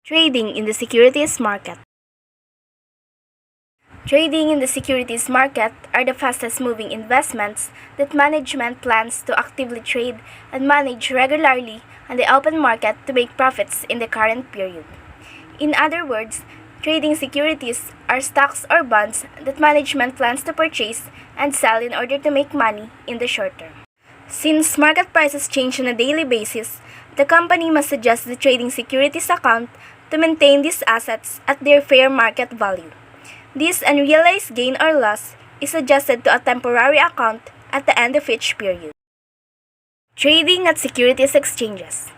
Trading in the securities market. Trading in the securities market are the fastest moving investments that management plans to actively trade and manage regularly on the open market to make profits in the current period. In other words, trading securities are stocks or bonds that management plans to purchase and sell in order to make money in the short term. Since market prices change on a daily basis, the company must adjust the trading securities account to maintain these assets at their fair market value. This unrealized gain or loss is adjusted to a temporary account at the end of each period. Trading at securities exchanges.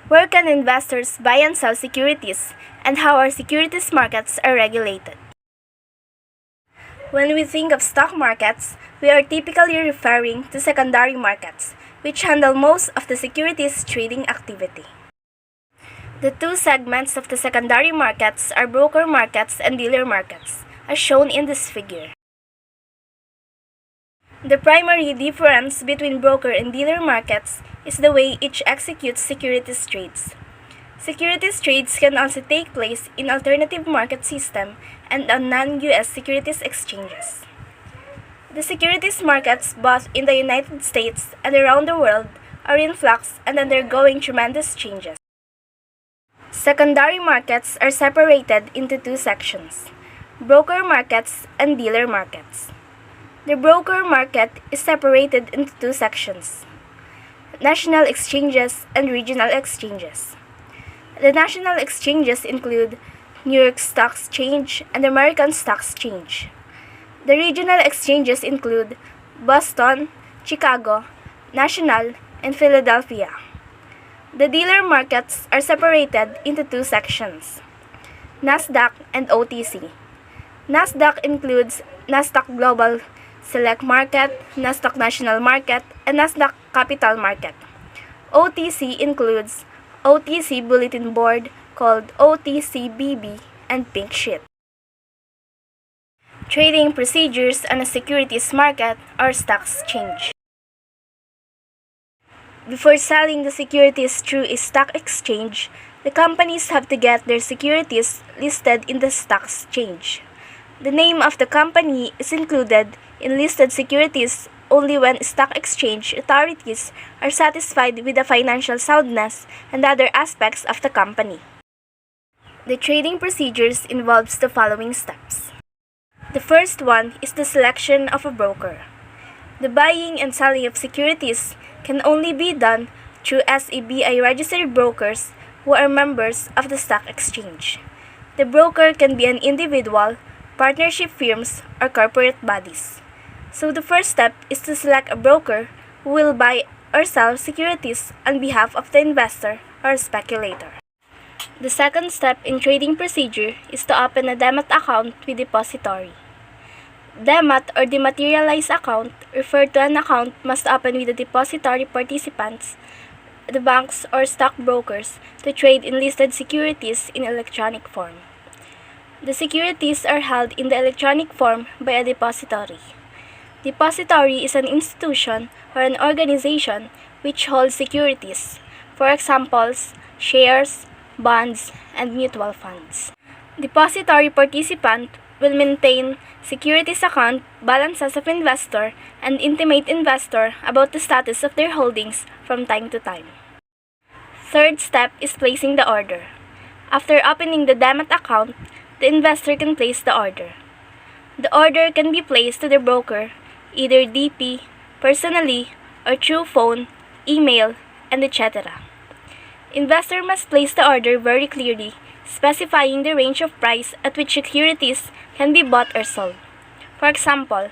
Where can investors buy and sell securities, and how our securities markets are regulated? When we think of stock markets, we are typically referring to secondary markets, which handle most of the securities trading activity. The two segments of the secondary markets are broker markets and dealer markets, as shown in this figure. The primary difference between broker and dealer markets is the way each executes securities trades. Securities trades can also take place in alternative market system and on non-US securities exchanges. The securities markets both in the United States and around the world are in flux and undergoing tremendous changes. Secondary markets are separated into two sections: broker markets and dealer markets. The broker market is separated into two sections: national exchanges and regional exchanges. The national exchanges include New York Stock Exchange and American Stock Exchange. The regional exchanges include Boston, Chicago, National, and Philadelphia. The dealer markets are separated into two sections: NASDAQ and OTC. NASDAQ includes NASDAQ Global Select Market, NASDAQ National Market, and NASDAQ Capital Market. OTC includes OTC Bulletin Board, called OTCBB, and Pink Sheet. Trading procedures on a securities market or stock exchange. Before selling the securities through a stock exchange, the companies have to get their securities listed in the stock exchange. The name of the company is included in listed securities only when stock exchange authorities are satisfied with the financial soundness and other aspects of the company. The trading procedures involves the following steps. The first one is the selection of a broker. The buying and selling of securities can only be done through SEBI registered brokers who are members of the stock exchange. The broker can be an individual, partnership firms, or corporate bodies. So the first step is to select a broker who will buy or sell securities on behalf of the investor or speculator. The second step in trading procedure is to open a demat account with depository. Demat or dematerialized account refer to an account must open with the depository participants, the banks or stockbrokers, to trade in listed securities in electronic form. The securities are held in the electronic form by a depository. Depository is an institution or an organization which holds securities, for examples, shares, bonds, and mutual funds. Depository participant will maintain securities account balances of investor and intimate investor about the status of their holdings from time to time. Third step is placing the order. After opening the demat account, the investor can place the order. The order can be placed to the broker, either DP, personally, or through phone, email, and etc. Investor must place the order very clearly, specifying the range of price at which securities can be bought or sold. For example,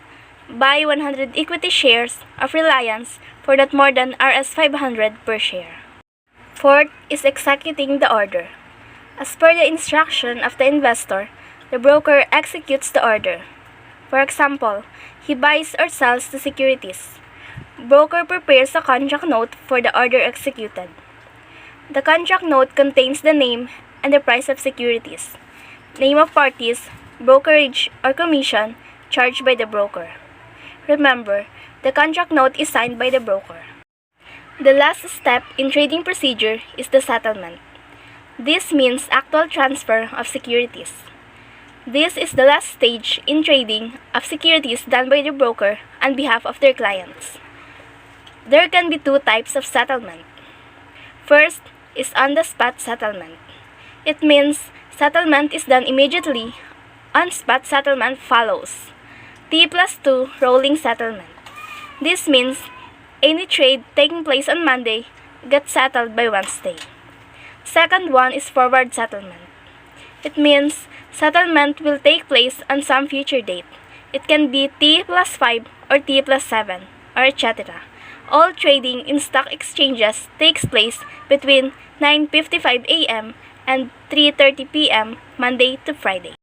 buy 100 equity shares of Reliance for not more than Rs 500 per share. Fourth is executing the order. As per the instruction of the investor, the broker executes the order. For example, he buys or sells the securities. Broker prepares a contract note for the order executed. The contract note contains the name and the price of securities, name of parties, brokerage, or commission charged by the broker. Remember, the contract note is signed by the broker. The last step in trading procedure is the settlement. This means actual transfer of securities. This is the last stage in trading of securities done by the broker on behalf of their clients. There can be two types of settlement. First is on-the-spot settlement. It means settlement is done immediately. On-spot settlement follows. T+2 rolling settlement. This means any trade taking place on Monday gets settled by Wednesday. Second one is forward settlement. It means settlement will take place on some future date. It can be T+5 or T+7 or etc. All trading in stock exchanges takes place between 9:55 a.m. and 3:30 p.m. Monday to Friday.